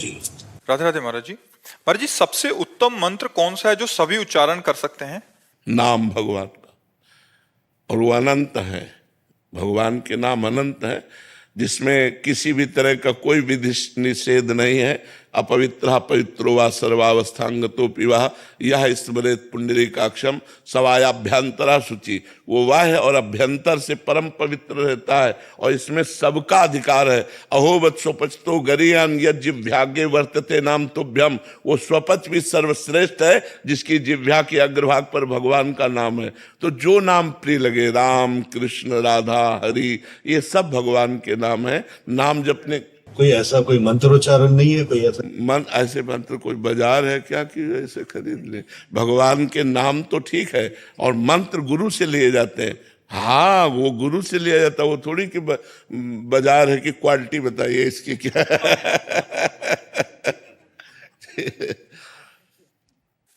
जी। राधे राधे महाराज जी। महाराज जी, सबसे उत्तम मंत्र कौन सा है जो सभी उच्चारण कर सकते हैं? नाम भगवान का, और वो अनंत है। भगवान के नाम अनंत है, जिसमें किसी भी तरह का कोई विधि निषेध नहीं है। अपवित्र पवित्रो वा सर्वावस्थांगतो पिवा यह स्मरेत पुंडरीकाक्षम सवायाभ्यंतरा शुचि। वो वाह और अभ्यंतर से परम पवित्र रहता है, और इसमें सबका अधिकार है। अहोवत स्वपचतो गरियान यज्जिभ्यागे वर्तते नाम तुभ्यम। वो स्वपच भी सर्वश्रेष्ठ है, जिसकी जिह्वा के अग्रभाग पर भगवान का नाम है। तो जो नाम प्रिय लगे, राम कृष्ण राधा हरि, ये सब भगवान के नाम है। नाम जपने कोई ऐसा कोई मंत्रोच्चारण नहीं है, कोई ऐसा मन ऐसे मंत्र कोई बाजार है क्या कि ऐसे खरीद ले? भगवान के नाम तो ठीक है, और मंत्र गुरु से लिए जाते हैं। हाँ, वो गुरु से लिया जाता है, वो थोड़ी कि बाजार है कि क्वालिटी बताइए इसकी क्या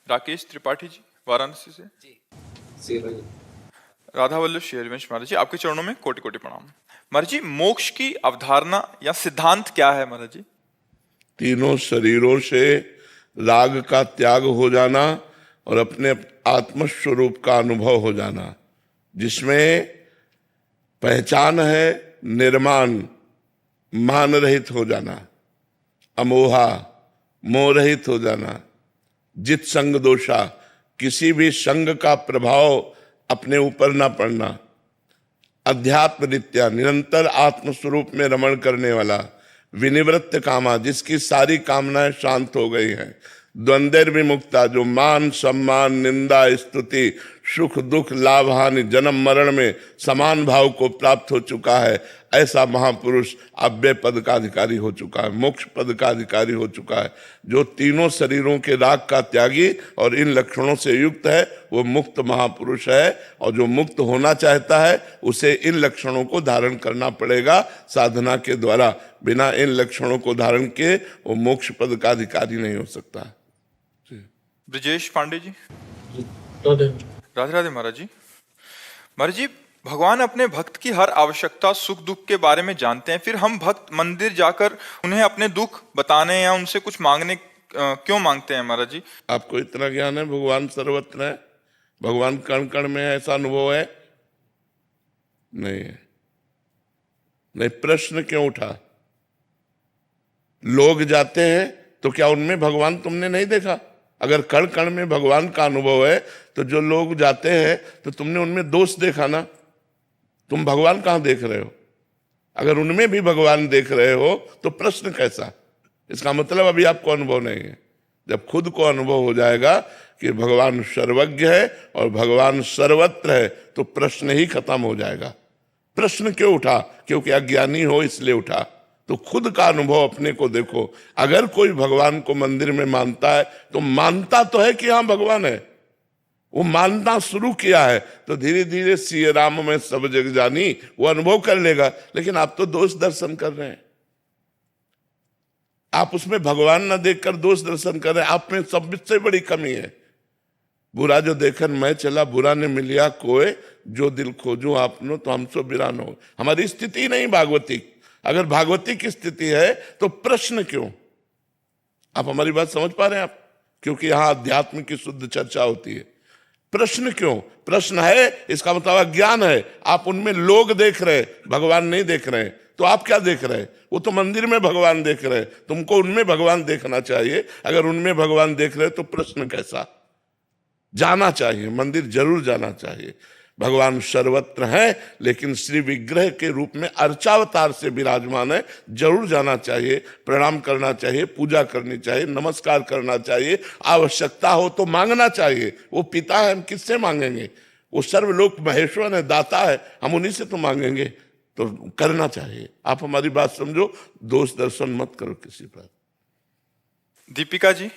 राकेश त्रिपाठी जी, वाराणसी से। जी राधा वल्लभ शेरवंश महाराज जी, आपके चरणों में कोटि कोटि प्रणाम। महाराज जी, मोक्ष की अवधारणा या सिद्धांत क्या है महाराज जी? तीनों शरीरों से राग का त्याग हो जाना और अपने आत्मस्वरूप का अनुभव हो जाना, जिसमें पहचान है निर्माण, मान रहित हो जाना, अमोहा मोह रहित हो जाना, जित संग दोषा, किसी भी संग का प्रभाव अपने ऊपर ना पड़ना, अध्यात्म नित्या, निरंतर आत्मस्वरूप में रमण करने वाला, विनिवृत्त कामा, जिसकी सारी कामनाएं शांत हो गई हैं, द्वंद्व विमुक्ता, जो मान सम्मान निंदा स्तुति सुख दुख लाभ हानि जन्म मरण में समान भाव को प्राप्त हो चुका है, ऐसा महापुरुष अव्यय पद का अधिकारी हो चुका है, मोक्ष पद का अधिकारी हो चुका है। जो तीनों शरीरों के राग का त्यागी और इन लक्षणों से युक्त है, वो मुक्त महापुरुष है। और जो मुक्त होना चाहता है, उसे इन लक्षणों को धारण करना पड़ेगा साधना के द्वारा। बिना इन लक्षणों को धारण किए वो मोक्ष पद का अधिकारी नहीं हो सकता। ब्रजेश पांडे जी। राधे राधे महाराज जी। महाराज जी, भगवान अपने भक्त की हर आवश्यकता सुख दुख के बारे में जानते हैं, फिर हम भक्त मंदिर जाकर उन्हें अपने दुख बताने या उनसे कुछ मांगने क्यों मांगते हैं महाराज जी? आपको इतना ज्ञान है भगवान सर्वत्र है, भगवान कण कण में है, ऐसा अनुभव है? नहीं है। नहीं, प्रश्न क्यों उठा? लोग जाते हैं तो क्या उनमें भगवान तुमने नहीं देखा? अगर कण कण में भगवान का अनुभव है तो जो लोग जाते हैं तो तुमने उनमें दोष देखा ना? तुम भगवान कहाँ देख रहे हो? अगर उनमें भी भगवान देख रहे हो तो प्रश्न कैसा? इसका मतलब अभी आपको अनुभव नहीं है। जब खुद को अनुभव हो जाएगा कि भगवान सर्वज्ञ है और भगवान सर्वत्र है, तो प्रश्न ही खत्म हो जाएगा। प्रश्न क्यों उठा? क्योंकि अज्ञानी हो इसलिए उठा। तो खुद का अनुभव अपने को देखो। अगर कोई भगवान को मंदिर में मानता है तो मानता तो है कि हाँ भगवान है, वो मानना शुरू किया है तो धीरे धीरे सिय राम में सब जग जानी वो अनुभव कर लेगा। लेकिन आप तो दोष दर्शन कर रहे हैं, आप उसमें भगवान ना देखकर दोष दर्शन कर रहे हैं। आप में सबसे बड़ी कमी है। बुरा जो देखन मैं चला, बुरा ने मिलिया कोय, जो दिल खोजो आपनो तो हमसो बिरान हो। हमारी स्थिति नहीं भागवती। अगर भागवती की स्थिति है तो प्रश्न क्यों? आप हमारी बात समझ पा रहे हैं आप? क्योंकि यहां अध्यात्म की शुद्ध चर्चा होती है। प्रश्न क्यों? प्रश्न है, इसका मतलब ज्ञान है। आप उनमें लोग देख रहे, भगवान नहीं देख रहे, तो आप क्या देख रहे? वो तो मंदिर में भगवान देख रहे, तुमको उनमें भगवान देखना चाहिए। अगर उनमें भगवान देख रहे तो प्रश्न कैसा? जाना चाहिए, मंदिर जरूर जाना चाहिए। भगवान सर्वत्र है, लेकिन श्री विग्रह के रूप में अर्चावतार से विराजमान है, जरूर जाना चाहिए, प्रणाम करना चाहिए, पूजा करनी चाहिए, नमस्कार करना चाहिए, आवश्यकता हो तो मांगना चाहिए। वो पिता है, हम किससे मांगेंगे? वो सर्वलोक महेश्वर है, दाता है, हम उन्हीं से तो मांगेंगे। तो करना चाहिए। आप हमारी बात समझो, दोष दर्शन मत करो किसी पर। दीपिका जी,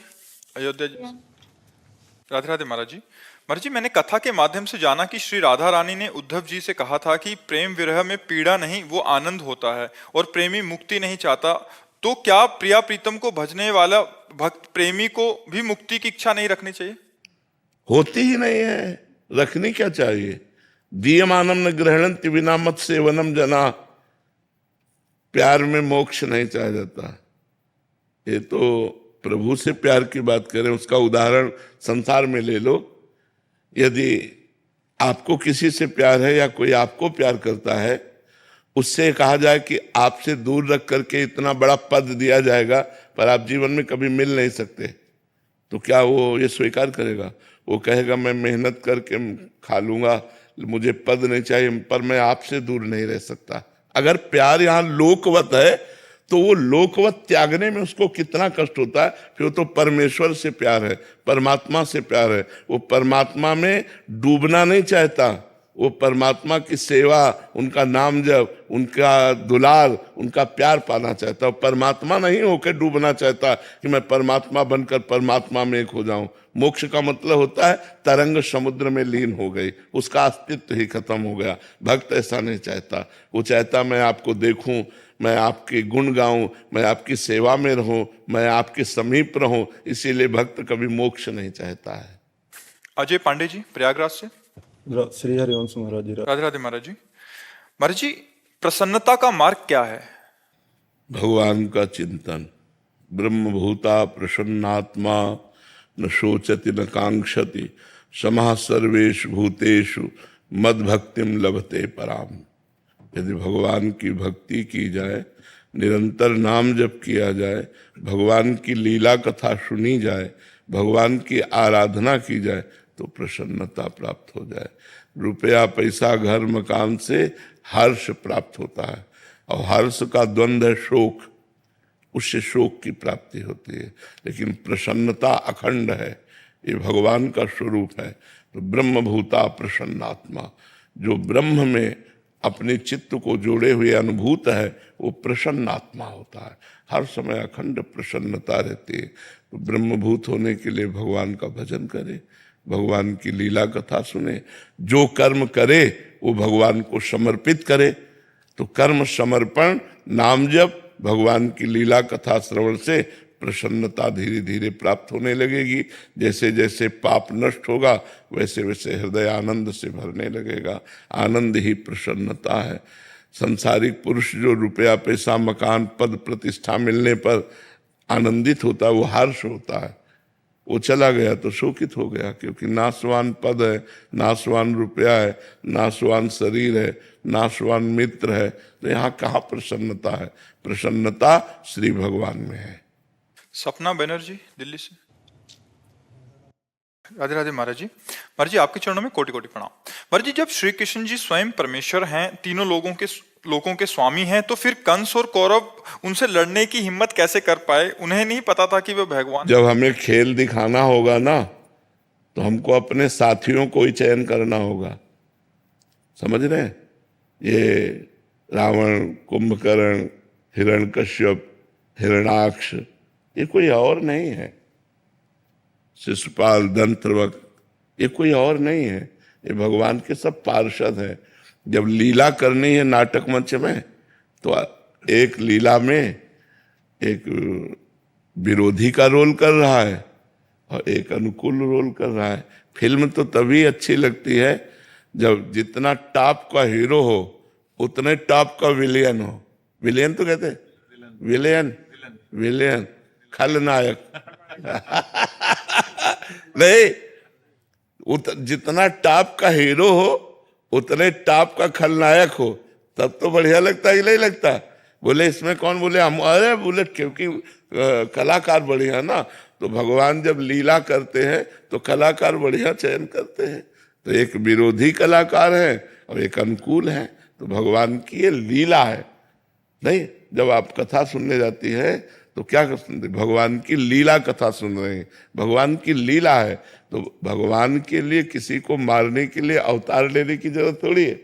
अयोध्या जी। राधे राधे महाराज जी। महाराज जी, मैंने कथा के माध्यम से जाना कि श्री राधा रानी ने उद्धव जी से कहा था कि प्रेम विरह में पीड़ा नहीं, वो आनंद होता है, और प्रेमी मुक्ति नहीं चाहता। तो क्या प्रिया प्रीतम को भजने वाला भक्त प्रेमी को भी मुक्ति की इच्छा नहीं रखनी चाहिए? होती ही नहीं है, रखनी क्या चाहिए? दीयमानम न ग्रहणंति विना मत सेवनम जना। प्यार में मोक्ष नहीं चाहा जाता। ये तो प्रभु से प्यार की बात करें, उसका उदाहरण संसार में ले लो। यदि आपको किसी से प्यार है या कोई आपको प्यार करता है, उससे कहा जाए कि आपसे दूर रख करके इतना बड़ा पद दिया जाएगा पर आप जीवन में कभी मिल नहीं सकते, तो क्या वो ये स्वीकार करेगा? वो कहेगा मैं मेहनत करके खा लूंगा, मुझे पद नहीं चाहिए, पर मैं आपसे दूर नहीं रह सकता। अगर प्यार यहाँ लोकवत है तो वो लोकवत त्यागने में उसको कितना कष्ट होता है। फिर वो तो परमेश्वर से प्यार है, परमात्मा से प्यार है, वो परमात्मा में डूबना नहीं चाहता, वो परमात्मा की सेवा, उनका नाम जप, उनका दुलार, उनका प्यार पाना चाहता है। परमात्मा नहीं होकर डूबना चाहता कि मैं परमात्मा बनकर परमात्मा में एक हो जाऊं। मोक्ष का मतलब होता है तरंग समुद्र में लीन हो गई, उसका अस्तित्व ही खत्म हो गया। भक्त ऐसा नहीं चाहता, वो चाहता मैं आपको देखूं, मैं आपके गुण गाऊं, मैं आपकी सेवा में रहूं, मैं आपके समीप रहूं। इसीलिए भक्त कभी मोक्ष नहीं चाहता है। अजय पांडे जी प्रयागराज से। श्री हरिवंश महाराज जी। राधे राधे महाराज जी। महाराज जी, प्रसन्नता का मार्ग क्या है? भगवान का चिंतन। ब्रह्मभूता प्रसन्नात्मा न शोचति न कांक्षति समः सर्वेषु भूतेषु मद भक्तिम लभते पराम। यदि भगवान की भक्ति की जाए, निरंतर नाम जप किया जाए, भगवान की लीला कथा सुनी जाए, भगवान की आराधना की जाए, तो प्रसन्नता प्राप्त हो जाए। रुपया पैसा घर मकान से हर्ष प्राप्त होता है, और हर्ष का द्वंद्व है शोक, उससे शोक की प्राप्ति होती है। लेकिन प्रसन्नता अखंड है, ये भगवान का स्वरूप है। तो ब्रह्मभूता प्रसन्नात्मा, जो ब्रह्म में अपने चित्त को जोड़े हुए अनुभूत है, वो प्रसन्नात्मा होता है। हर समय अखंड प्रसन्नता रहती है। तो ब्रह्मभूत होने के लिए भगवान का भजन करे, भगवान की लीला कथा सुने, जो कर्म करे वो भगवान को समर्पित करे। तो कर्म समर्पण, नाम जप, भगवान की लीला कथा श्रवण से प्रसन्नता धीरे धीरे प्राप्त होने लगेगी। जैसे जैसे पाप नष्ट होगा वैसे वैसे हृदय आनंद से भरने लगेगा। आनंद ही प्रसन्नता है। संसारिक पुरुष जो रुपया पैसा मकान पद प्रतिष्ठा मिलने पर आनंदित होता है, वो हर्ष होता है। वो चला गया तो शोकित हो गया, क्योंकि नाशवान पद है, नाशवान रुपया है, नाशवान शरीर है, नाशवान मित्र है। तो यहाँ कहाँ प्रसन्नता है? प्रसन्नता श्री भगवान में है। सपना बनर्जी दिल्ली से। राधे राधे महाराज जी। महाराज जी, आपके चरणों में कोटि कोटि प्रणाम। महाराज जी, जब श्री कृष्ण जी स्वयं परमेश्वर हैं, तीनों लोगों के स्वामी हैं, तो फिर कंस और कौरव उनसे लड़ने की हिम्मत कैसे कर पाए? उन्हें नहीं पता था कि वे भगवान। जब हमें खेल दिखाना होगा ना, तो हमको अपने साथियों को ही चयन करना होगा। समझ रहे हैं? ये रावण, कुंभकर्ण, हिरण्यकश्यप, हिरणाक्ष, ये कोई और नहीं है। शिशुपाल, दंत्रवक्र, ये कोई और नहीं है। ये भगवान के सब पार्षद हैं। जब लीला करनी है नाटक मंच में, तो एक लीला में एक विरोधी का रोल कर रहा है और एक अनुकूल रोल कर रहा है। फिल्म तो तभी अच्छी लगती है जब जितना टॉप का हीरो हो उतने टॉप का विलेन हो। विलेन तो कहते हैं, विलेन खलनायक नहीं, जितना टॉप का हीरो हो उतने टॉप का खलनायक हो, तब तो बढ़िया लगता ही नहीं लगता। बोले इसमें कौन? बोले हम। अरे बोले क्योंकि कलाकार बढ़िया ना। तो भगवान जब लीला करते हैं तो कलाकार बढ़िया चयन करते हैं। तो एक विरोधी कलाकार है और एक अनुकूल है। तो भगवान की ये लीला है। नहीं, जब आप कथा सुनने जाती है तो क्या सुनते? भगवान की लीला कथा सुन रहे हैं। भगवान की लीला है। तो भगवान के लिए किसी को मारने के लिए अवतार लेने की जरूरत थोड़ी है।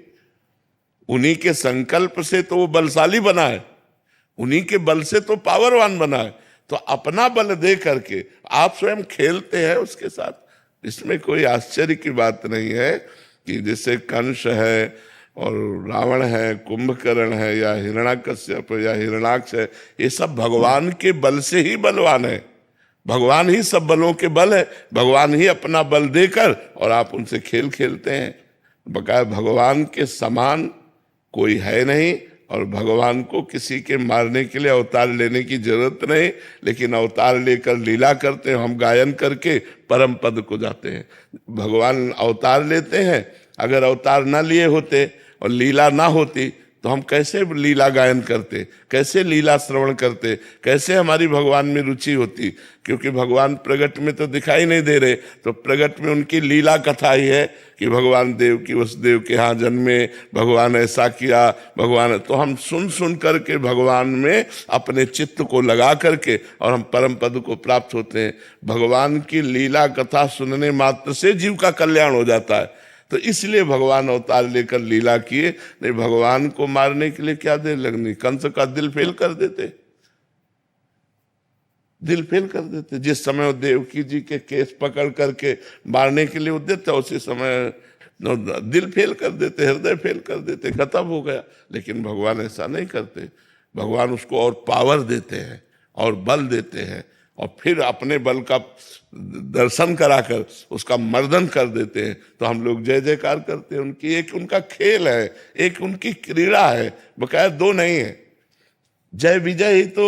उन्हीं के संकल्प से तो वो बलशाली बना है, उन्हीं के बल से तो पावरवान बना है। तो अपना बल दे करके आप स्वयं खेलते हैं उसके साथ। इसमें कोई आश्चर्य की बात नहीं है कि जैसे कंस है और रावण है, कुंभकर्ण है, या हिरण्याकश्यप या हिरणाक्ष है, ये सब भगवान के बल से ही बलवान है। भगवान ही सब बलों के बल है। भगवान ही अपना बल देकर और आप उनसे खेल खेलते हैं। बकाया भगवान के समान कोई है नहीं, और भगवान को किसी के मारने के लिए अवतार लेने की जरूरत नहीं, लेकिन अवतार लेकर लीला करते हैं, हम गायन करके परम पद को जाते हैं। भगवान अवतार लेते हैं, अगर अवतार ना लिए होते और लीला ना होती तो हम कैसे लीला गायन करते, कैसे लीला श्रवण करते, कैसे हमारी भगवान में रुचि होती? क्योंकि भगवान प्रगट में तो दिखाई नहीं दे रहे, तो प्रगट में उनकी लीला कथा ही है कि भगवान देव की वसुदेव के यहाँ जन्मे, भगवान ऐसा किया, भगवान। तो हम सुन सुन करके भगवान में अपने चित्त को लगा करके और हम परम पद को प्राप्त होते हैं। भगवान की लीला कथा सुनने मात्र से जीव का कल्याण हो जाता है। तो इसलिए भगवान अवतार लेकर लीला किए, नहीं भगवान को मारने के लिए क्या देर लगनी? कंस का दिल फेल कर देते, दिल फेल कर देते। जिस समय वो देवकी जी के केस पकड़ करके मारने के लिए उद्यत था, उसी समय दिल फेल कर देते, हृदय फेल कर देते, खत्म हो गया। लेकिन भगवान ऐसा नहीं करते, भगवान उसको और पावर देते हैं और बल देते हैं, और फिर अपने बल का दर्शन कराकर उसका मर्दन कर देते हैं। तो हम लोग जय जयकार करते हैं उनकी। एक उनका खेल है, एक उनकी क्रीड़ा है, बकाया दो नहीं है। जय विजय ही तो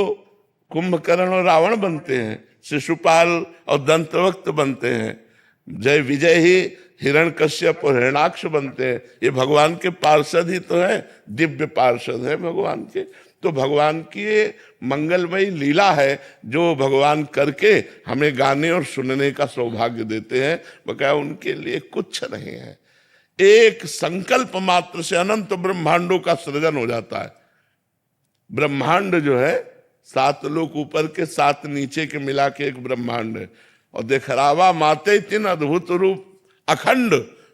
कुंभकर्ण और रावण बनते हैं, शिशुपाल और दंतवक्त बनते हैं। जय विजय ही हिरण्यकश्यप और हिरणाक्ष बनते हैं। ये भगवान के पार्षद ही तो है, दिव्य पार्षद है भगवान के। तो भगवान की ये मंगलमयी लीला है जो भगवान करके हमें गाने और सुनने का सौभाग्य देते हैं, बकाया उनके लिए कुछ नहीं है। एक संकल्प मात्र से अनंत ब्रह्मांडों का सृजन हो जाता है। ब्रह्मांड जो है 7 लोक ऊपर के 7 नीचे के मिला के एक ब्रह्मांड है। और देखरावा माते तीन अद्भुत रूप अखंड,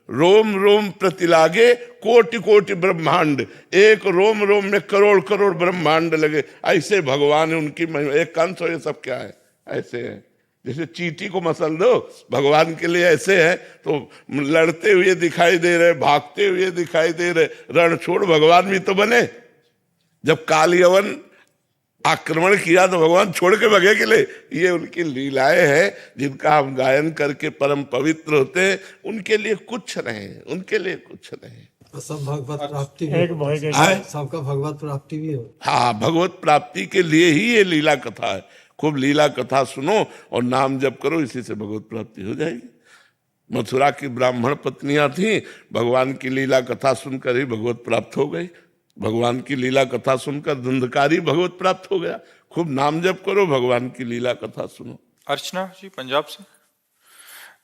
रोम रोम प्रतिलागे कोटि कोटि ब्रह्मांड, एक रोम रोम में करोड़ करोड़ ब्रह्मांड लगे। ऐसे भगवान है, उनकी महिमा। एक कंस हो, ये सब क्या है? ऐसे है जैसे चींटी को मसल दो, भगवान के लिए ऐसे है। तो लड़ते हुए दिखाई दे रहे, भागते हुए दिखाई दे रहे, रण छोड़ भगवान भी तो बने। जब काल यवन आक्रमण किया तो भगवान छोड़ के भगे के लिए। ये उनकी लीलाएं हैं जिनका हम गायन करके परम पवित्र होते हैं। उनके लिए कुछ नहीं, उनके लिए कुछ नहीं। सब भगवत प्राप्ति भी सबका भगवत प्राप्ति भी हो। हाँ, भगवत प्राप्ति के लिए ही ये लीला कथा है। खूब लीला कथा सुनो और नाम जप करो, इसी से भगवत प्राप्ति हो जाएगी। मथुरा की ब्राह्मण पत्नियां थी, भगवान की लीला कथा सुनकर ही भगवत प्राप्त हो गई। भगवान की लीला कथा सुनकर धुंधकारी भगवत प्राप्त हो गया। खूब नाम जप करो, भगवान की लीला कथा सुनो। अर्चना जी पंजाब से।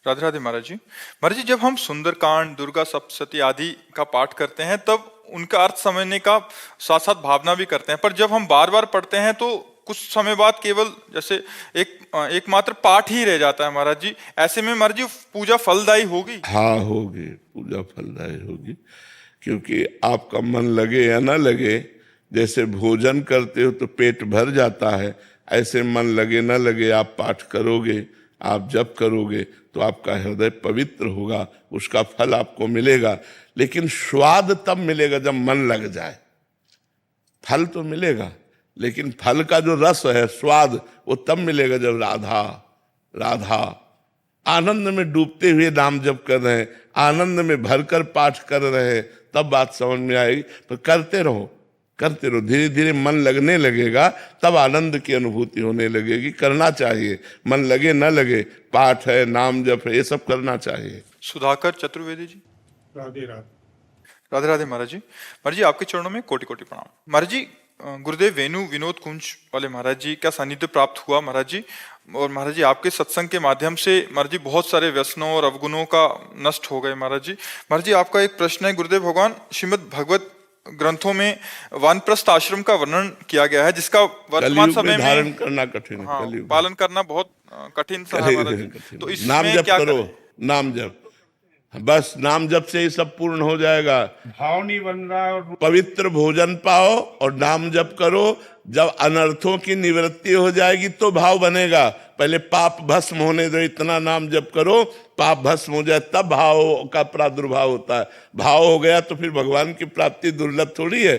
राधे राधे महाराज जी। महाराज जी, जब हम सुंदरकांड, दुर्गा सप्तशती आदि का पाठ करते हैं तब उनका अर्थ समझने का साथ साथ भावना भी करते हैं, पर जब हम बार बार पढ़ते हैं तो कुछ समय बाद केवल जैसे एकमात्र पाठ ही रह जाता है महाराज जी। ऐसे में महाराज जी पूजा फलदायी होगी? हाँ होगी, पूजा फलदायी होगी। क्योंकि आपका मन लगे या ना लगे, जैसे भोजन करते हो तो पेट भर जाता है, ऐसे मन लगे ना लगे आप पाठ करोगे, आप जप करोगे तो आपका हृदय पवित्र होगा, उसका फल आपको मिलेगा। लेकिन स्वाद तब मिलेगा जब मन लग जाए। फल तो मिलेगा, लेकिन फल का जो रस है, स्वाद, वो तब मिलेगा जब राधा राधा आनंद में डूबते हुए नाम जप कर रहे हैं, आनंद में भरकर पाठ कर रहे हैं, तब बात समझ में आएगी। तो करते रहो, करते रहो, धीरे धीरे मन लगने लगेगा, तब आनंद की अनुभूति होने लगेगी। करना चाहिए, मन लगे न लगे, पाठ है, नाम जप है, ये सब करना चाहिए। सुधाकर चतुर्वेदी जी। राधे राधे। राधे राधे महाराज जी। महाराज जी, आपके चरणों में कोटि कोटि प्रणाम। महाराज जी, गुरुदेव वेणु विनोद कुंज वाले महाराज जी का सानिध्य प्राप्त हुआ महाराज जी। और महाराज जी, आपके सत्संग के माध्यम से महाराज जी बहुत सारे व्यसनों और अवगुणों का नष्ट हो गए महाराज जी। महाराज जी, आपका एक प्रश्न है। गुरुदेव भगवान श्रीमद् भगवत ग्रंथों में वानप्रस्थ आश्रम का वर्णन किया गया है, जिसका वर्तमान समय में धारण करना कठिन है। हाँ, पालन करना बहुत कठिन सा है महाराज जी। तो इसमें नाम जप क्या करो, करें? नाम जप, बस नाम जप से ही सब पूर्ण हो जाएगा। भाव नहीं बन रहा है और पवित्र भोजन पाओ और नाम जप करो। जब अनर्थों की निवृत्ति हो जाएगी तो भाव बनेगा। पहले पाप भस्म होने दो, इतना नाम जप करो, पाप भस्म हो जाए तब भाव का प्रादुर्भाव होता है। भाव हो गया तो फिर भगवान की प्राप्ति दुर्लभ थोड़ी है।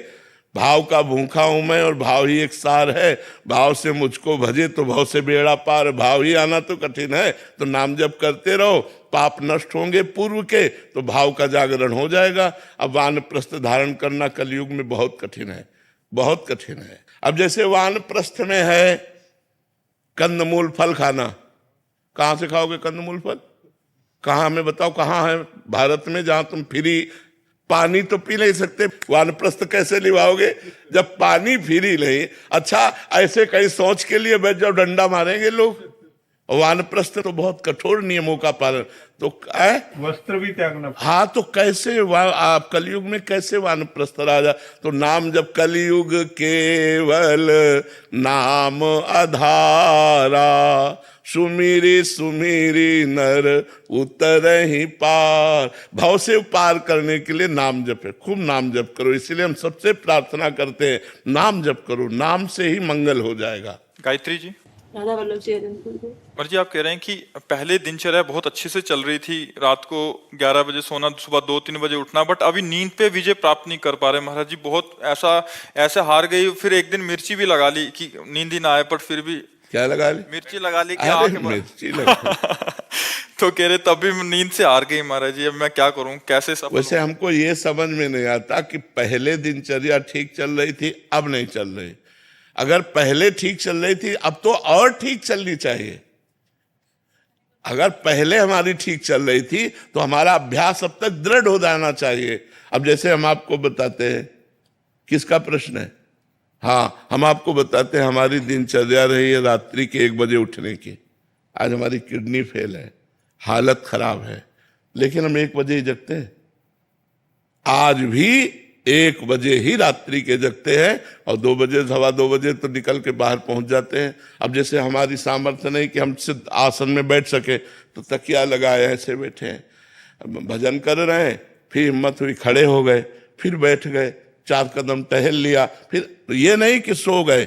भाव का भूखा हूं मैं और भाव ही एक सार है। भाव से मुझको भजे तो भाव से बेड़ा पार। भाव ही आना तो कठिन है। तो नाम जप करते रहो, पाप नष्ट होंगे पूर्व के, तो भाव का जागरण हो जाएगा। अब वानप्रस्थ धारण करना कलयुग में बहुत कठिन है। बहुत कठिन है। अब जैसे वानप्रस्थ में है कंदमूल फल खाना, कहां से खाओगे कंदमूल फल? कहां, हमें बताओ कहां है भारत में जहां तुम फ्री पानी तो पी नहीं सकते? वानप्रस्थ कैसे निभाओगे जब पानी फ्री नहीं? अच्छा, ऐसे कहीं सोच के लिए बैठ जाओ, डंडा मारेंगे लोग। वानप्रस्थ तो बहुत कठोर नियमों का पालन, तो वस्त्र भी त्यागना। हाँ, तो कैसे आप कलयुग में कैसे वानप्रस्थ राजा? तो नाम जब कलयुग केवल नाम आधारा, सुमिरी सुमिरी नर उतर ही पार। भाव से पार करने के लिए नाम जप है, खूब नाम जप करो। इसीलिए हम सबसे प्रार्थना करते हैं, नाम जप करो, नाम से ही मंगल हो जाएगा। गायत्री जी, राधा वल्लभ जी अनंतपुर। और जी आप कह रहे हैं कि पहले दिनचर्या बहुत अच्छे से चल रही थी, रात को 11 बजे सोना, सुबह 2-3 बजे उठना, बट अभी नींद पे विजय प्राप्त नहीं कर पा रहे महाराज जी। बहुत ऐसा हार गई। फिर एक दिन मिर्ची भी लगा ली कि नींद ही ना आए, पर फिर भी क्या लगा ली? मिर्ची लगा ली कि अरे मिर्ची लगा तो कह रहे तब भी नींद से हार गई महाराज जी, अब मैं क्या करूं, कैसे सफल वैसे हमको ये समझ में नहीं आता कि पहले दिनचर्या ठीक चल रही थी, अब नहीं चल रही। अगर पहले ठीक चल रही थी, अब तो और ठीक चलनी चाहिए। अगर पहले हमारी ठीक चल रही थी तो हमारा अभ्यास अब तक दृढ़ हो जाना चाहिए। अब जैसे हम आपको बताते हैं, किसका प्रश्न है? हाँ, हम आपको बताते हैं हमारी दिनचर्या रही है रात्रि के 1 बजे उठने की। आज हमारी किडनी फेल है, हालत खराब है, लेकिन हम 1 बजे ही जगते हैं। आज भी 1 बजे ही रात्रि के जगते हैं और 2 बजे, 2:15 बजे तो निकल के बाहर पहुंच जाते हैं। अब जैसे हमारी सामर्थ्य नहीं कि हम सिद्ध आसन में बैठ सके, तो तकिया लगाए ऐसे बैठे हैं, भजन कर रहे हैं, फिर हिम्मत हुई खड़े हो गए, फिर बैठ गए, 4 कदम टहल लिया, फिर ये नहीं कि सो गए।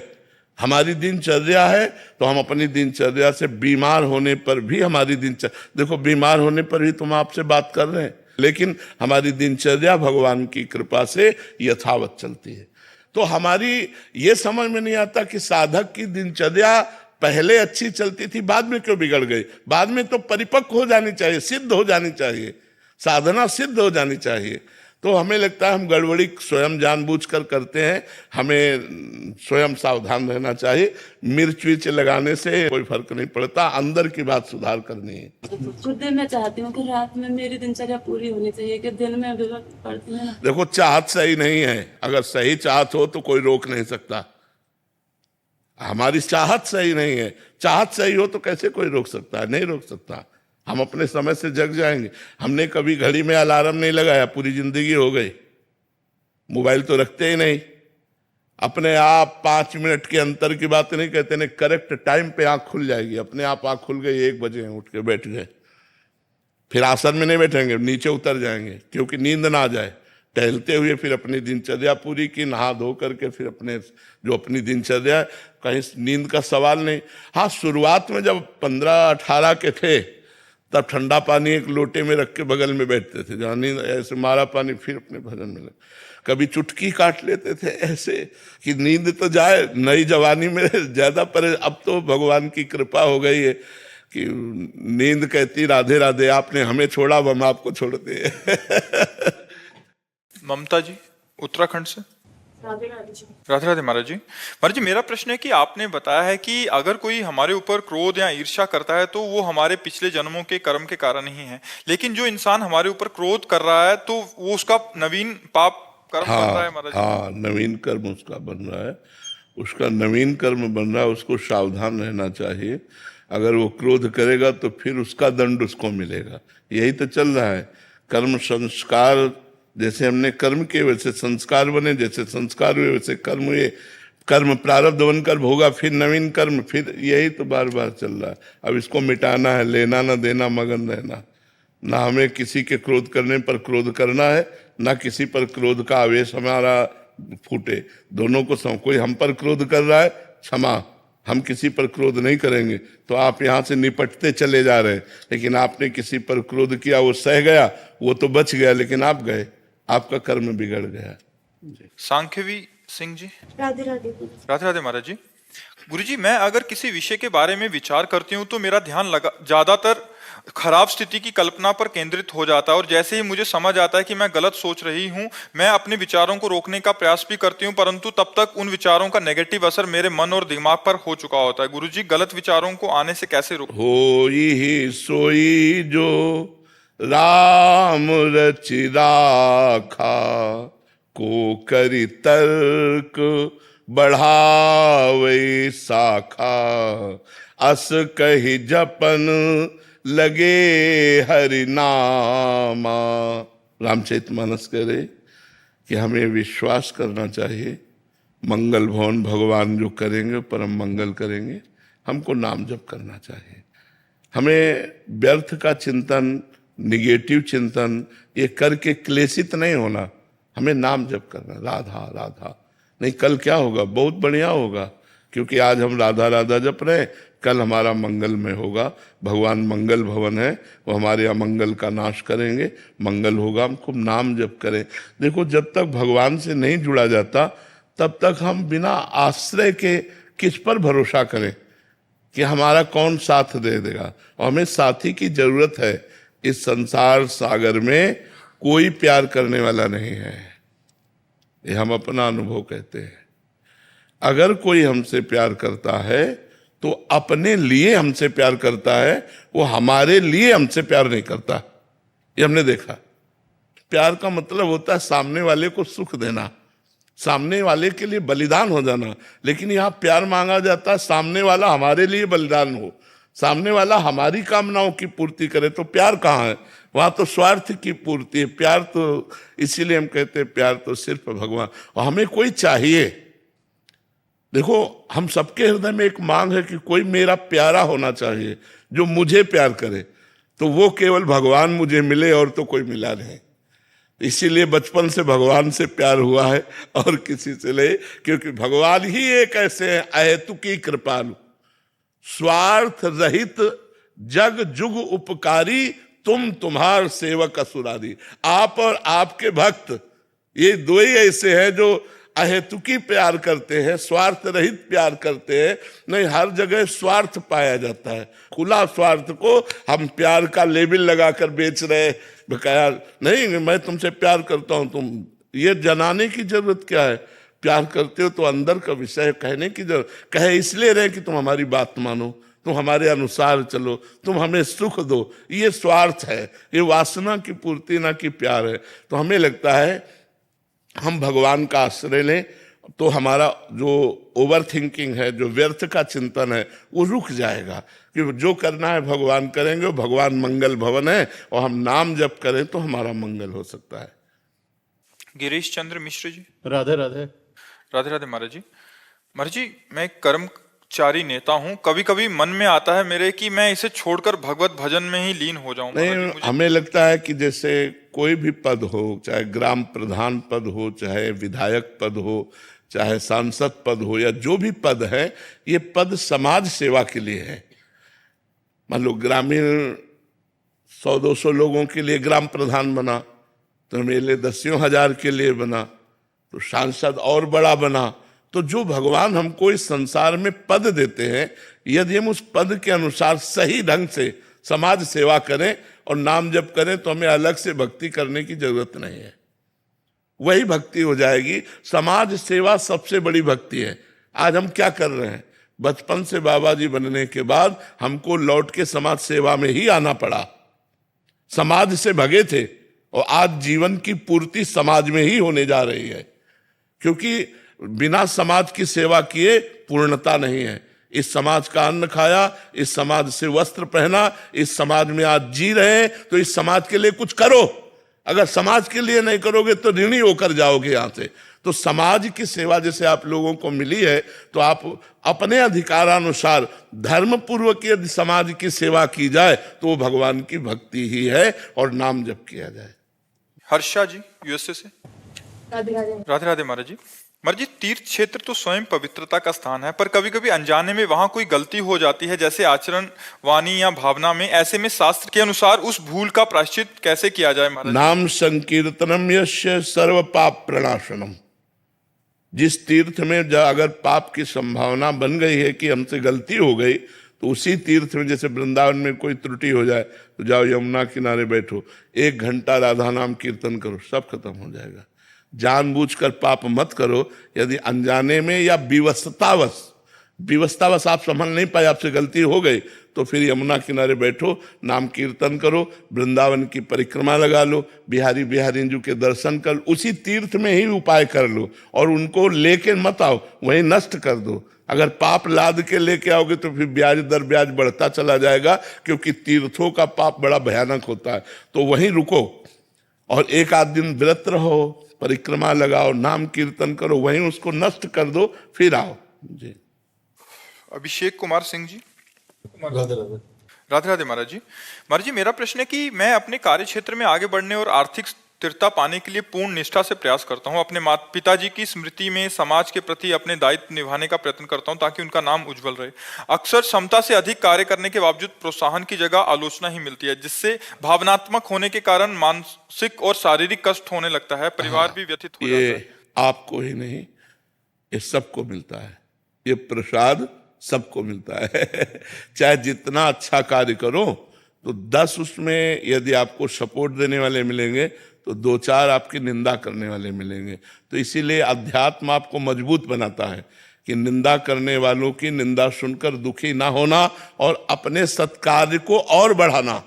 हमारी दिनचर्या है तो हम अपनी दिनचर्या से, बीमार होने पर भी हमारी दिनचर्या, देखो बीमार होने पर भी तुम आपसे बात कर रहे हैं, लेकिन हमारी दिनचर्या भगवान की कृपा से यथावत चलती है। तो हमारी ये समझ में नहीं आता कि साधक की दिनचर्या पहले अच्छी चलती थी, बाद में क्यों बिगड़ गई? बाद में तो परिपक्व हो जानी चाहिए, सिद्ध हो जानी चाहिए, साधना सिद्ध हो जानी चाहिए। तो हमें लगता है हम गड़बड़ी स्वयं जानबूझकर करते हैं, हमें स्वयं सावधान रहना चाहिए। मिर्च विर्च लगाने से कोई फर्क नहीं पड़ता, अंदर की बात सुधार करनी है। खुद दिन मैं चाहती हूँ कि रात में मेरी दिनचर्या पूरी होनी चाहिए, कि दिन में विपत पड़ती है ना। देखो, चाहत सही नहीं है, अगर सही चाहत हो तो कोई रोक नहीं सकता। हमारी चाहत सही नहीं है, चाहत सही हो तो कैसे कोई रोक सकता है? नहीं रोक सकता। हम अपने समय से जग जाएंगे। हमने कभी घड़ी में अलार्म नहीं लगाया, पूरी जिंदगी हो गई। मोबाइल तो रखते ही नहीं, अपने आप 5 मिनट के अंतर की बात नहीं कहते, नहीं, करेक्ट टाइम पे आंख खुल जाएगी, अपने आप आंख खुल गई, 1 बजे उठ के बैठ गए। फिर आसन में नहीं बैठेंगे, नीचे उतर जाएंगे, क्योंकि नींद ना आ जाए। टहलते हुए फिर अपनी दिनचर्या पूरी की, नहा धो करके फिर अपने जो अपनी दिनचर्या, कहीं नींद का सवाल नहीं। हाँ, शुरुआत में जब 15-18 के थे, तब ठंडा पानी एक लोटे में रख के बगल में बैठते थे, जहाँ नींद ऐसे मारा पानी, फिर अपने भजन में लगे। कभी चुटकी काट लेते थे ऐसे कि नींद तो जाए। नई जवानी में ज्यादा, पर अब तो भगवान की कृपा हो गई है कि नींद कहती राधे राधे, आपने हमें छोड़ा, अब हम आपको छोड़ते हैं। ममता जी उत्तराखंड से। राधे राधे जी। राधे राधे महाराज जी। महाराज जी, मेरा प्रश्न है कि आपने बताया है कि अगर कोई हमारे ऊपर क्रोध या ईर्ष्या करता है तो वो हमारे पिछले जन्मों के कर्म के कारण ही है, लेकिन जो इंसान हमारे ऊपर क्रोध कर रहा है तो वो उसका नवीन पाप कर्म बन रहा है महाराज जी। हाँ, नवीन कर्म उसका बन रहा है, उसका नवीन कर्म बन रहा है, उसको सावधान रहना चाहिए। अगर वो क्रोध करेगा तो फिर उसका दंड उसको मिलेगा। यही तो चल रहा है। कर्म संस्कार, जैसे हमने कर्म किए वैसे संस्कार बने, जैसे संस्कार हुए वैसे कर्म हुए, कर्म प्रारब्ध बनकर भोगा, फिर नवीन कर्म, फिर यही तो बार बार चल रहा है। अब इसको मिटाना है, लेना ना देना, मगन रहना। ना हमें किसी के क्रोध करने पर क्रोध करना है, ना किसी पर क्रोध का आवेश हमारा फूटे। दोनों को कोई हम पर क्रोध कर रहा है, क्षमा, हम किसी पर क्रोध नहीं करेंगे। तो आप यहाँ से निपटते चले जा रहे हैं, लेकिन आपने किसी पर क्रोध किया, वो सह गया, वो तो बच गया, लेकिन आप गए, आपका कर्म बिगड़ गया। सांख्यवी सिंह जी। राधे राधे। राधे राधे महाराज जी। गुरु जी, मैं अगर किसी विषय के बारे में विचार करती हूँ तो मेरा ध्यान ज्यादातर खराब स्थिति की कल्पना पर केंद्रित हो जाता है, और जैसे ही मुझे समझ आता है कि मैं गलत सोच रही हूं, मैं अपने विचारों को रोकने का प्रयास भी करती हूं, परंतु तब तक उन विचारों का नेगेटिव असर मेरे मन और दिमाग पर हो चुका होता है। गुरुजी, गलत विचारों को आने से कैसे रोक? होई ही सोई जो राम रचि राखा, को करि तर्क बढ़ावे शाखा, अस कहि जपन लगे हरि नामा। रामचरितमानस कह रहे कि हमें विश्वास करना चाहिए, मंगल भवन भगवान जो करेंगे परम मंगल करेंगे, हमको नाम जप करना चाहिए। हमें व्यर्थ का चिंतन, निगेटिव चिंतन ये करके क्लेशित नहीं होना, हमें नाम जप करना, राधा राधा। नहीं कल क्या होगा, बहुत बढ़िया होगा, क्योंकि आज हम राधा राधा जप रहे हैं, कल हमारा मंगल में होगा। भगवान मंगल भवन है, वो हमारे अमंगल का नाश करेंगे, मंगल होगा। हम खूब नाम जप करें। देखो, जब तक भगवान से नहीं जुड़ा जाता तब तक हम बिना आश्रय के किस पर भरोसा करें कि हमारा कौन साथ दे देगा। और हमें साथी की जरूरत है। इस संसार सागर में कोई प्यार करने वाला नहीं है, ये हम अपना अनुभव कहते हैं। अगर कोई हमसे प्यार करता है तो अपने लिए हमसे प्यार करता है, वो हमारे लिए हमसे प्यार नहीं करता। ये हमने देखा। प्यार का मतलब होता है सामने वाले को सुख देना, सामने वाले के लिए बलिदान हो जाना। लेकिन यहाँ प्यार मांगा जाता है सामने वाला हमारे लिए बलिदान हो, सामने वाला हमारी कामनाओं की पूर्ति करे। तो प्यार कहाँ है? वहां तो स्वार्थ की पूर्ति है। प्यार तो इसीलिए हम कहते हैं प्यार तो सिर्फ भगवान। और हमें कोई चाहिए, देखो हम सबके हृदय में एक मांग है कि कोई मेरा प्यारा होना चाहिए जो मुझे प्यार करे। तो वो केवल भगवान मुझे मिले और तो कोई मिला नहीं। इसीलिए बचपन से भगवान से प्यार हुआ है और किसी से ले, क्योंकि भगवान ही एक ऐसे हैं अहेतुकी कृपालु, स्वार्थ रहित जग जुग उपकारी, तुम तुम्हार सेवक असुरारी। आप और आपके भक्त ये दो ही ऐसे हैं जो अहेतुकी प्यार करते हैं, स्वार्थ रहित प्यार करते हैं। नहीं, हर जगह स्वार्थ पाया जाता है। खुला स्वार्थ को हम प्यार का लेबल लगाकर बेच रहे, बकाया नहीं मैं तुमसे प्यार करता हूं, तुम ये जनाने की जरूरत क्या है? प्यार करते हो तो अंदर का विषय कहने की जरूरत, कहे इसलिए रहे कि तुम हमारी बात मानो, तुम हमारे अनुसार चलो, तुम हमें सुख दो। ये स्वार्थ है, ये वासना की पूर्ति ना कि प्यार है। तो हमें लगता है हम भगवान का आश्रय लें तो हमारा जो ओवर थिंकिंग है, जो व्यर्थ का चिंतन है, वो रुक जाएगा। कि जो करना है भगवान करेंगे, भगवान मंगल भवन है, और हम नाम जप करें तो हमारा मंगल हो सकता है। गिरीश चंद्र मिश्र जी। राधे राधे। राधे राधे महाराज जी। महाराज जी, मैं एक कर्मचारी नेता हूँ। कभी कभी मन में आता है मेरे कि मैं इसे छोड़कर भगवत भजन में ही लीन हो जाऊं। नहीं, हमें लगता है कि जैसे कोई भी पद हो, चाहे ग्राम प्रधान पद हो, चाहे विधायक पद हो, चाहे सांसद पद हो, या जो भी पद है, ये पद समाज सेवा के लिए है। मान लो ग्रामीण 100-200 लोगों के लिए ग्राम प्रधान बना, तो मेरे लिए 10,000 के लिए बना, तो सांसद और बड़ा बना। तो जो भगवान हमको इस संसार में पद देते हैं, यदि हम उस पद के अनुसार सही ढंग से समाज सेवा करें और नाम जप करें तो हमें अलग से भक्ति करने की जरूरत नहीं है, वही भक्ति हो जाएगी। समाज सेवा सबसे बड़ी भक्ति है। आज हम क्या कर रहे हैं? बचपन से बाबा जी बनने के बाद हमको लौट के समाज सेवा में ही आना पड़ा। समाज से भगे थे और आज जीवन की पूर्ति समाज में ही होने जा रही है, क्योंकि बिना समाज की सेवा किए पूर्णता नहीं है। इस समाज का अन्न खाया, इस समाज से वस्त्र पहना, इस समाज में आज जी रहे हैं, तो इस समाज के लिए कुछ करो। अगर समाज के लिए नहीं करोगे तो ऋणी होकर जाओगे यहां से। तो समाज की सेवा जैसे आप लोगों को मिली है, तो आप अपने अधिकारानुसार धर्म पूर्वक यदि समाज की सेवा की जाए तो वो भगवान की भक्ति ही है, और नाम जप किया जाए। हर्षा जी यूएसए से। राधे राधे। राधे राधे महाराज जी। महाराज जी, तीर्थ क्षेत्र तो स्वयं पवित्रता का स्थान है, पर कभी कभी अनजाने में वहां कोई गलती हो जाती है, जैसे आचरण, वाणी या भावना में। ऐसे में शास्त्र के अनुसार उस भूल का प्रायश्चित कैसे किया जाए महाराज? नाम संकीर्तनम यस्य सर्व पाप प्रणाशनम। जिस तीर्थ में अगर पाप की संभावना बन गई है कि हमसे गलती हो गई, तो उसी तीर्थ में जैसे वृंदावन में कोई त्रुटि हो जाए तो जाओ यमुना किनारे बैठो, 1 घंटा राधा नाम कीर्तन करो, सब खत्म हो जाएगा। जानबूझकर पाप मत करो। यदि अनजाने में या विवशतावश आप संभल नहीं पाए, आपसे गलती हो गई, तो फिर यमुना किनारे बैठो, नाम कीर्तन करो, वृंदावन की परिक्रमा लगा लो, बिहारी जी के दर्शन कर, उसी तीर्थ में ही उपाय कर लो और उनको लेके मत आओ, वहीं नष्ट कर दो। अगर पाप लाद के लेके आओगे तो फिर ब्याज दर ब्याज बढ़ता चला जाएगा, क्योंकि तीर्थों का पाप बड़ा भयानक होता है। तो वहीं रुको और 1 आध दिन व्रत रहो, परिक्रमा लगाओ, नाम कीर्तन करो, वहीं उसको नष्ट कर दो, फिर आओ जी। अभिषेक कुमार सिंह जी। राधे राधे। राधे राधे महाराज जी। महाराज जी, मेरा प्रश्न है कि मैं अपने कार्य क्षेत्र में आगे बढ़ने और आर्थिक स्थिरता पाने के लिए पूर्ण निष्ठा से प्रयास करता हूं। अपने माता पिताजी की स्मृति में समाज के प्रति अपने दायित्व निभाने का प्रयत्न करता हूं ताकि उनका नाम उज्जवल रहे। अक्सर क्षमता से अधिक कार्य करने के बावजूद प्रोत्साहन की जगह आलोचना ही मिलती है, जिससे भावनात्मक होने के कारण मानसिक और शारीरिक कष्ट होने लगता है, परिवार भी व्यथित हो जाता है। ये आपको ही नहीं, ये सबको मिलता है, ये प्रसाद सबको मिलता है। चाहे जितना अच्छा कार्य करो तो 10 उसमें यदि आपको सपोर्ट देने वाले मिलेंगे तो 2-4 आपकी निंदा करने वाले मिलेंगे। तो इसीलिए अध्यात्म आपको मजबूत बनाता है कि निंदा करने वालों की निंदा सुनकर दुखी ना होना और अपने सत्कार्य को और बढ़ाना।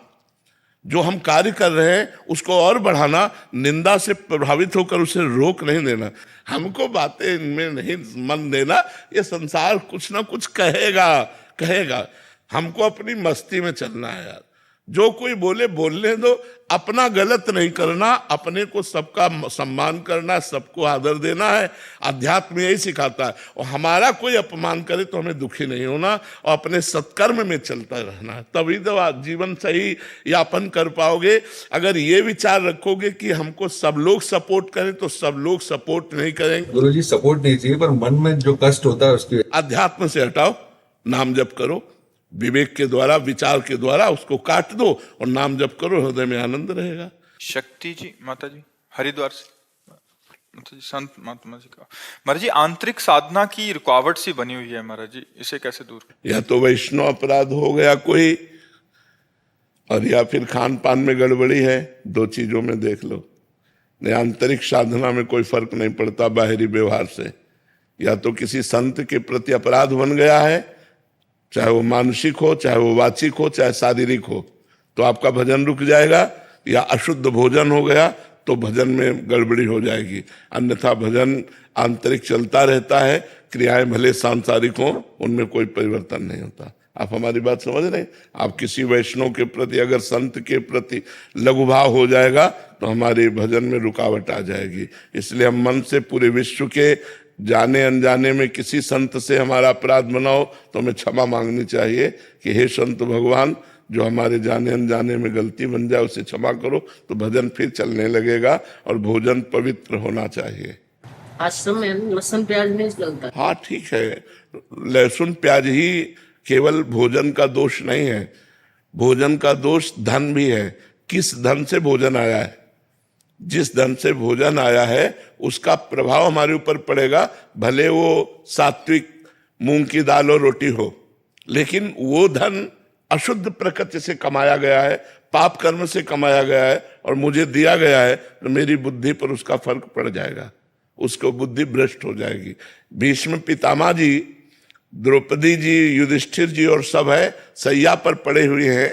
जो हम कार्य कर रहे हैं उसको और बढ़ाना, निंदा से प्रभावित होकर उसे रोक नहीं देना। हमको बातें इनमें नहीं मन देना, ये संसार कुछ ना कुछ कहेगा। हमको अपनी मस्ती में चलना है यार। जो कोई बोले बोलने दो, अपना गलत नहीं करना, अपने को सबका सम्मान करना, सबको आदर देना है। अध्यात्म यही सिखाता है। और हमारा कोई अपमान करे तो हमें दुखी नहीं होना और अपने सत्कर्म में चलता रहना है, तभी तो आप जीवन सही यापन कर पाओगे। अगर ये विचार रखोगे कि हमको सब लोग सपोर्ट करें तो सब लोग सपोर्ट नहीं करेंगे। गुरुजी, सपोर्ट नहीं चाहिए, पर मन में जो कष्ट होता है उसकी अध्यात्म से हटाओ, नाम जप करो, विवेक के द्वारा, विचार के द्वारा उसको काट दो और नाम जप करो, हृदय में आनंद रहेगा। शक्ति जी, माता जी हरिद्वार से, माता जी संत महात्मा जी का। महाराज जी, आंतरिक साधना की रुकावट सी बनी हुई है महाराज जी, इसे कैसे दूर? या तो वैष्णव अपराध हो गया कोई, और या फिर खान पान में गड़बड़ी है, 2 चीजों में देख लो। नहीं, आंतरिक साधना में कोई फर्क नहीं पड़ता बाहरी व्यवहार से। या तो किसी संत के प्रति अपराध बन गया है, चाहे वो मानसिक हो, चाहे वो वाचिक हो, चाहे शारीरिक हो, तो आपका भजन रुक जाएगा। या अशुद्ध भोजन हो गया तो भजन में गड़बड़ी हो जाएगी। अन्यथा भजन आंतरिक चलता रहता है, क्रियाएं भले सांसारिक हों, उनमें कोई परिवर्तन नहीं होता। आप हमारी बात समझ रहे हैं? आप किसी वैष्णव के प्रति, अगर संत के प्रति लघुभाव हो जाएगा तो हमारे भजन में रुकावट आ जाएगी। इसलिए हम मन से पूरे विश्व के जाने अनजाने में किसी संत से हमारा अपराध बना हो तो हमें क्षमा मांगनी चाहिए कि हे संत भगवान, जो हमारे जाने अनजाने में गलती बन जाए उसे क्षमा करो, तो भजन फिर चलने लगेगा। और भोजन पवित्र होना चाहिए। आश्रम में लहसुन प्याज नहीं चलता। हाँ ठीक है, लहसुन प्याज ही केवल भोजन का दोष नहीं है, भोजन का दोष धन भी है। किस धन से भोजन आया है, जिस धन से भोजन आया है उसका प्रभाव हमारे ऊपर पड़ेगा। भले वो सात्विक मूंग की दाल और रोटी हो, लेकिन वो धन अशुद्ध प्रकृति से कमाया गया है, पाप कर्म से कमाया गया है और मुझे दिया गया है, तो मेरी बुद्धि पर उसका फर्क पड़ जाएगा, उसको बुद्धि भ्रष्ट हो जाएगी। भीष्म पितामह जी, द्रौपदी जी, युधिष्ठिर जी और सब है सैया पर पड़े हुए हैं,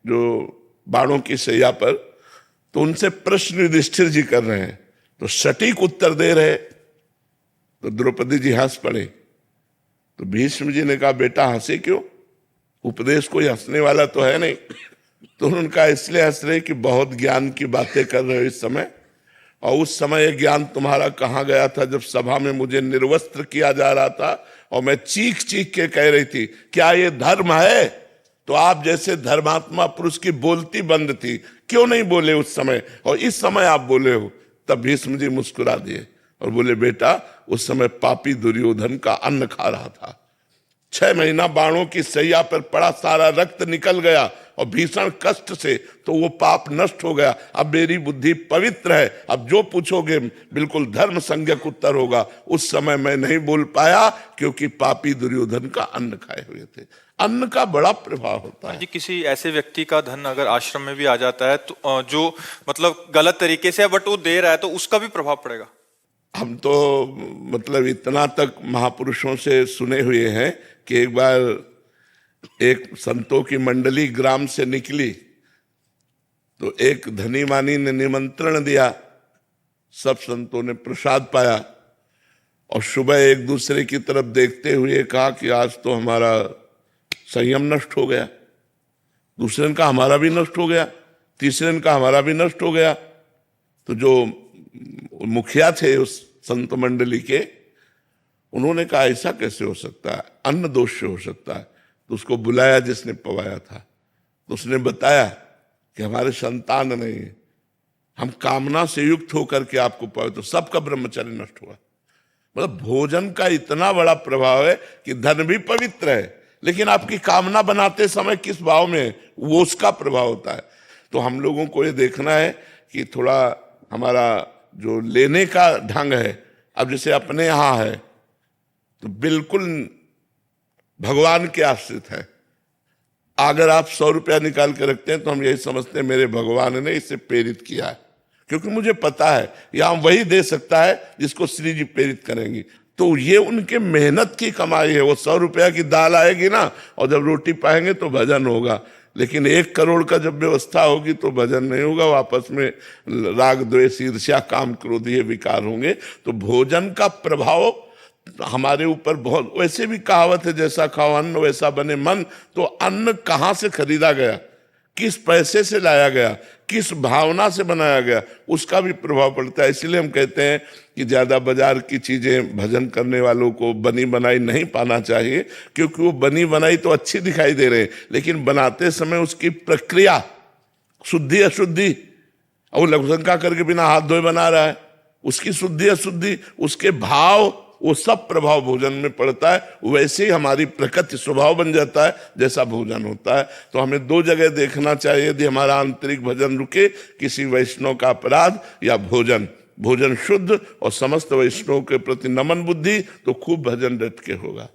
जो बाणों की सैया पर, तो उनसे प्रश्न युधिष्ठिर जी कर रहे हैं, तो सटीक उत्तर दे रहे, तो द्रौपदी जी हंस पड़े। तो भीष्म जी ने कहा, बेटा हंसे क्यों, उपदेश कोई हंसने वाला तो है नहीं। तो उनका इसलिए हंस रहे कि बहुत ज्ञान की बातें कर रहे हो इस समय, और उस समय ये ज्ञान तुम्हारा कहाँ गया था जब सभा में मुझे निर्वस्त्र किया जा रहा था और मैं चीख चीख के कह रही थी क्या ये धर्म है। तो आप जैसे धर्मात्मा पुरुष की बोलती बंद थी, क्यों नहीं बोले उस समय, और इस समय आप बोले हो। तब भीष्म जी मुस्कुरा दिए और बोले, बेटा उस समय पापी दुर्योधन का अन्न खा रहा था, 6 महीना बाणों की सैया पर पड़ा, सारा रक्त निकल गया, और भीषण कष्ट से, तो वो पाप नष्ट हो गया। अब मेरी बुद्धि पवित्र है, अब जो पूछोगे बिल्कुल धर्म संज्ञक उत्तर होगा। उस समय मैं नहीं बोल पाया क्योंकि पापी दुर्योधन का अन्न खाए हुए थे। अन्न का बड़ा प्रभाव होता है जी। किसी ऐसे व्यक्ति का धन अगर आश्रम में भी आ जाता है तो जो मतलब गलत तरीके से है बट वो दे रहा है, तो उसका भी प्रभाव पड़ेगा। हम तो मतलब इतना तक महापुरुषों से सुने हुए हैं कि एक बार एक संतों की मंडली ग्राम से निकली तो एक धनी मानी ने निमंत्रण दिया, सब संतों ने प्रसाद पाया और सुबह एक दूसरे की तरफ देखते हुए कहा कि आज तो हमारा संयम नष्ट हो गया। दूसरे ने कहा हमारा भी नष्ट हो गया, तीसरे ने कहा हमारा भी नष्ट हो गया। तो जो मुखिया थे उस संत मंडली के, उन्होंने कहा ऐसा कैसे हो सकता है, अन्न दोष से हो सकता है। तो उसको बुलाया जिसने पवाया था, तो उसने बताया कि हमारे संतान नहीं है, हम कामना से युक्त होकर के आपको पाए, तो सबका ब्रह्मचर्य नष्ट हुआ। मतलब भोजन का इतना बड़ा प्रभाव है कि धन भी पवित्र है, लेकिन आपकी कामना बनाते समय किस भाव में, वो उसका प्रभाव होता है। तो हम लोगों को ये देखना है कि थोड़ा हमारा जो लेने का ढंग है, अब जैसे अपने यहाँ है तो बिल्कुल भगवान के आश्रित है। अगर आप 100 रुपया निकाल के रखते हैं तो हम यही समझते हैं मेरे भगवान ने इसे प्रेरित किया है, क्योंकि मुझे पता है यहाँ वही दे सकता है जिसको श्री जी प्रेरित करेंगी। तो ये उनके मेहनत की कमाई है। वो 100 रुपया की दाल आएगी ना, और जब रोटी पाएंगे तो भजन होगा। लेकिन 1 करोड़ का जब व्यवस्था होगी तो भजन नहीं होगा, आपस में राग द्वेष ईर्ष्या काम क्रोध ये विकार होंगे। तो भोजन का प्रभाव हमारे ऊपर बहुत, वैसे भी कहावत है जैसा खाओ अन्न वैसा बने मन। तो अन्न कहाँ से खरीदा गया, किस पैसे से लाया गया, किस भावना से बनाया गया, उसका भी प्रभाव पड़ता है। इसलिए हम कहते हैं कि ज्यादा बाजार की चीजें भजन करने वालों को बनी बनाई नहीं पाना चाहिए, क्योंकि वो बनी बनाई तो अच्छी दिखाई दे रहे हैं, लेकिन बनाते समय उसकी प्रक्रिया शुद्धि अशुद्धि, और लघुशंका करके बिना हाथ धोए बना रहा है, उसकी शुद्धि अशुद्धि, उसके भाव, वो सब प्रभाव भोजन में पड़ता है। वैसे ही हमारी प्रकृति स्वभाव बन जाता है जैसा भोजन होता है। तो हमें 2 जगह देखना चाहिए यदि हमारा आंतरिक भजन रुके, किसी वैष्णव का अपराध या भोजन। भोजन शुद्ध और समस्त वैष्णव के प्रति नमन बुद्धि, तो खूब भजन डट के होगा।